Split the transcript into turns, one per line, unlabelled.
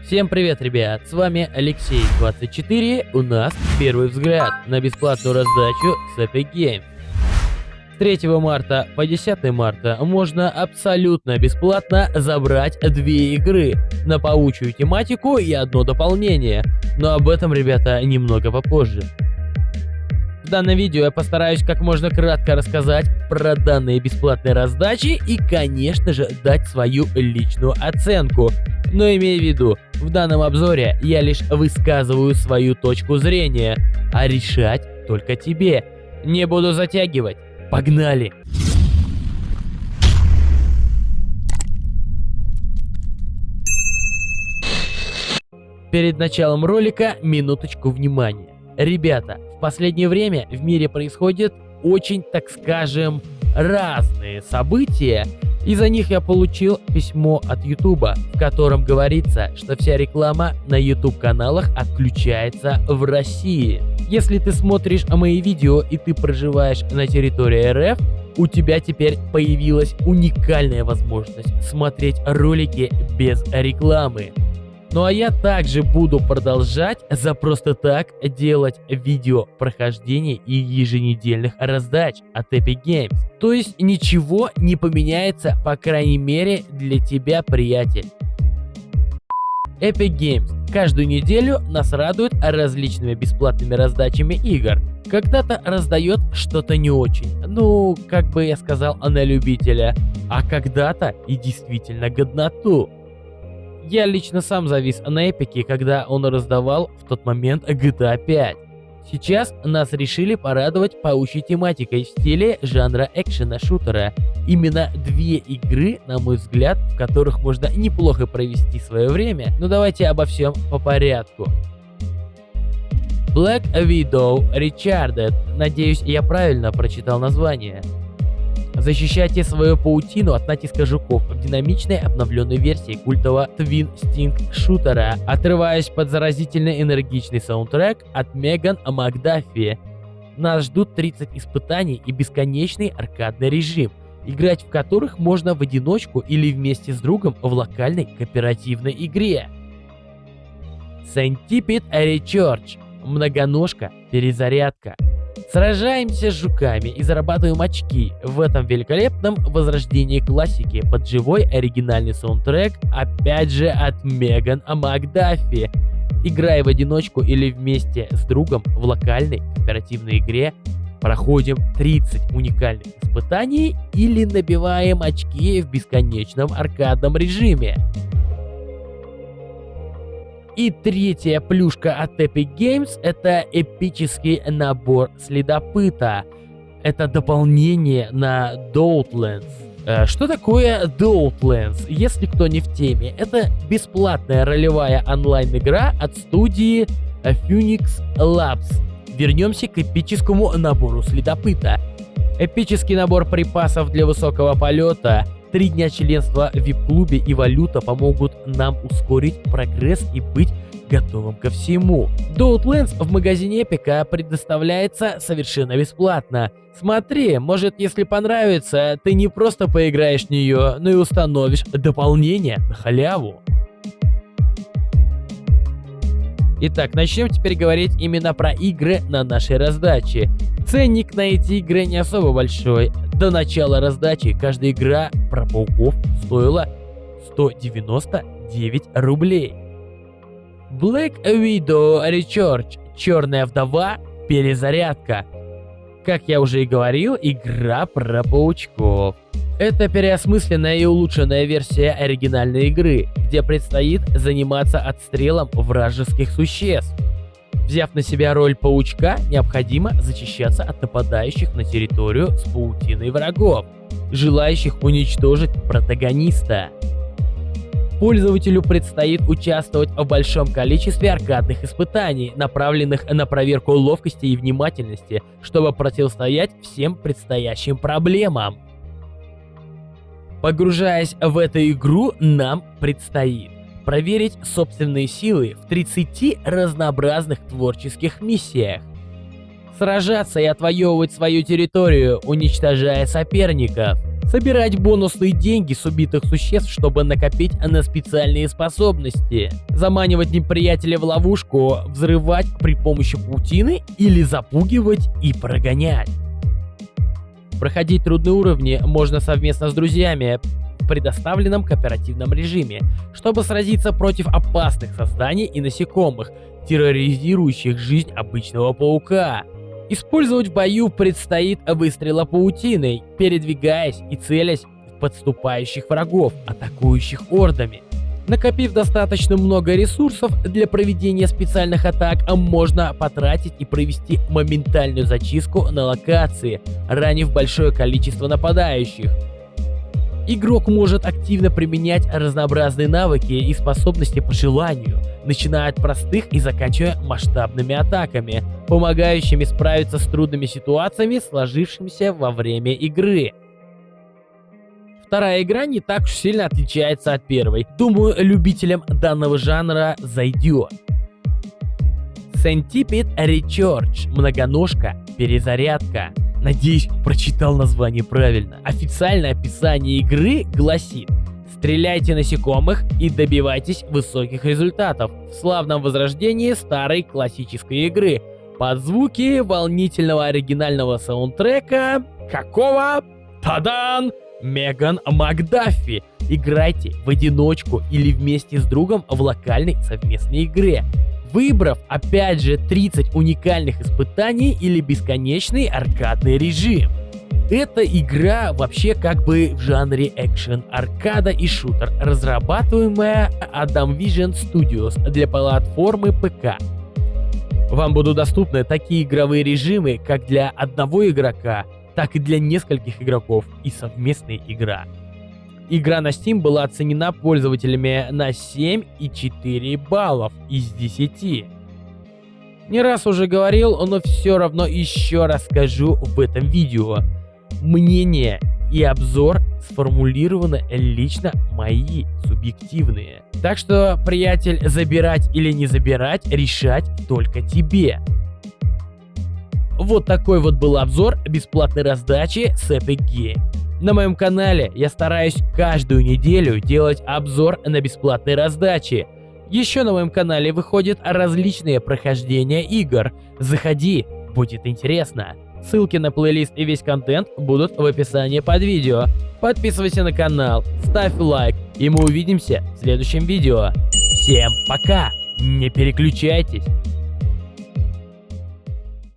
Всем привет, ребят, с вами Алексей24, у нас первый взгляд на бесплатную раздачу с Epic Games. С 3 марта по 10 марта можно абсолютно бесплатно забрать 2 игры на паучью тематику и одно дополнение, но об этом, ребята, немного попозже. В данном видео я постараюсь как можно кратко рассказать про данные бесплатные раздачи и, конечно же, дать свою личную оценку. Но имей в виду, в данном обзоре я лишь высказываю свою точку зрения, а решать только тебе. Не буду затягивать. Погнали! Перед началом ролика минуточку внимания. Ребята, в последнее время в мире происходят очень, так скажем, разные события. Из-за них я получил письмо от Ютуба, в котором говорится, что вся реклама на YouTube каналах отключается в России. Если ты смотришь мои видео и ты проживаешь на территории РФ, у тебя теперь появилась уникальная возможность смотреть ролики без рекламы. Ну а я также буду продолжать за просто так делать видео прохождений и еженедельных раздач от Epic Games. То есть ничего не поменяется, по крайней мере для тебя, приятель. Epic Games каждую неделю нас радует различными бесплатными раздачами игр. Когда-то раздает что-то не очень, ну, как бы я сказал, на любителя, а когда-то и действительно годноту. Я лично сам завис на Эпике, когда он раздавал в тот момент GTA 5. Сейчас нас решили порадовать паучьей тематикой в стиле жанра экшена-шутера. Именно 2 игры, на мой взгляд, в которых можно неплохо провести свое время. Но давайте обо всем по порядку. Black Widow Recharged. Надеюсь, я правильно прочитал название. Защищайте свою паутину от натиска жуков в динамичной обновленной версии культового Twin Sting шутера, отрываясь под заразительно энергичный саундтрек от Меган Макдафи. Нас ждут 30 испытаний и бесконечный аркадный режим, играть в которых можно в одиночку или вместе с другом в локальной кооперативной игре. Centipede Recharge. Многоножка, перезарядка. Сражаемся с жуками и зарабатываем очки в этом великолепном возрождении классики под живой оригинальный саундтрек, опять же от Меган Макдафи. Играя в одиночку или вместе с другом в локальной кооперативной игре, проходим 30 уникальных испытаний или набиваем очки в бесконечном аркадном режиме. И третья плюшка от Epic Games — это эпический набор следопыта. Это дополнение на Doubtlands. Что такое Doubtlands, если кто не в теме? Это бесплатная ролевая онлайн-игра от студии Phoenix Labs. Вернемся к эпическому набору следопыта. Эпический набор припасов для высокого полета, 3 дня членства в VIP-клубе и валюта помогут нам ускорить прогресс и быть готовым ко всему. Doubtlands в магазине Эпика предоставляется совершенно бесплатно. Смотри, может, если понравится, ты не просто поиграешь в нее, но и установишь дополнение на халяву. Итак, начнем теперь говорить именно про игры на нашей раздаче. Ценник на эти игры не особо большой. До начала раздачи каждая игра про пауков стоила 199 рублей. Black Widow Recharge. Черная вдова. Перезарядка. Как я уже и говорил, игра про паучков. Это переосмысленная и улучшенная версия оригинальной игры, где предстоит заниматься отстрелом вражеских существ. Взяв на себя роль паучка, необходимо зачищаться от нападающих на территорию с паутиной врагов, желающих уничтожить протагониста. Пользователю предстоит участвовать в большом количестве аркадных испытаний, направленных на проверку ловкости и внимательности, чтобы противостоять всем предстоящим проблемам. Погружаясь в эту игру, нам предстоит проверить собственные силы в 30 разнообразных творческих миссиях, сражаться и отвоевывать свою территорию, уничтожая соперников, Собирать бонусные деньги с убитых существ, чтобы накопить на специальные способности. Заманивать неприятеля в ловушку, взрывать при помощи паутины или запугивать и прогонять. Проходить трудные уровни можно совместно с друзьями в предоставленном кооперативном режиме, чтобы сразиться против опасных созданий и насекомых, терроризирующих жизнь обычного паука. Использовать в бою предстоит выстрела паутиной, передвигаясь и целясь в подступающих врагов, атакующих ордами. Накопив достаточно много ресурсов для проведения специальных атак, можно потратить и провести моментальную зачистку на локации, ранив большое количество нападающих. Игрок может активно применять разнообразные навыки и способности по желанию, начиная от простых и заканчивая масштабными атаками, помогающими справиться с трудными ситуациями, сложившимися во время игры. Вторая игра не так уж сильно отличается от первой. Думаю, любителям данного жанра зайдет. Centipede Recharge. Многоножка. Перезарядка. Надеюсь, прочитал название правильно. Официальное описание игры гласит: стреляйте насекомых и добивайтесь высоких результатов в славном возрождении старой классической игры под звуки волнительного оригинального саундтрека. Какого? Тадан! Меган Макдаффи. Играйте в одиночку или вместе с другом в локальной совместной игре, выбрав опять же 30 уникальных испытаний или бесконечный аркадный режим. Эта игра вообще как бы в жанре экшен, аркада и шутер, разрабатываемая Adam Vision Studios для платформы ПК. Вам будут доступны такие игровые режимы как для одного игрока, так и для нескольких игроков и совместная игра. Игра на Steam была оценена пользователями на 7,4 баллов из 10. Не раз уже говорил, но все равно еще раз скажу в этом видео. Мнение и обзор сформулированы лично мои, субъективные. Так что, приятель, забирать или не забирать, решать только тебе. Вот такой вот был обзор бесплатной раздачи с Epic Game. На моем канале я стараюсь каждую неделю делать обзор на бесплатные раздачи. Еще на моем канале выходят различные прохождения игр. Заходи, будет интересно. Ссылки на плейлист и весь контент будут в описании под видео. Подписывайся на канал, ставь лайк, и мы увидимся в следующем видео. Всем пока, не переключайтесь.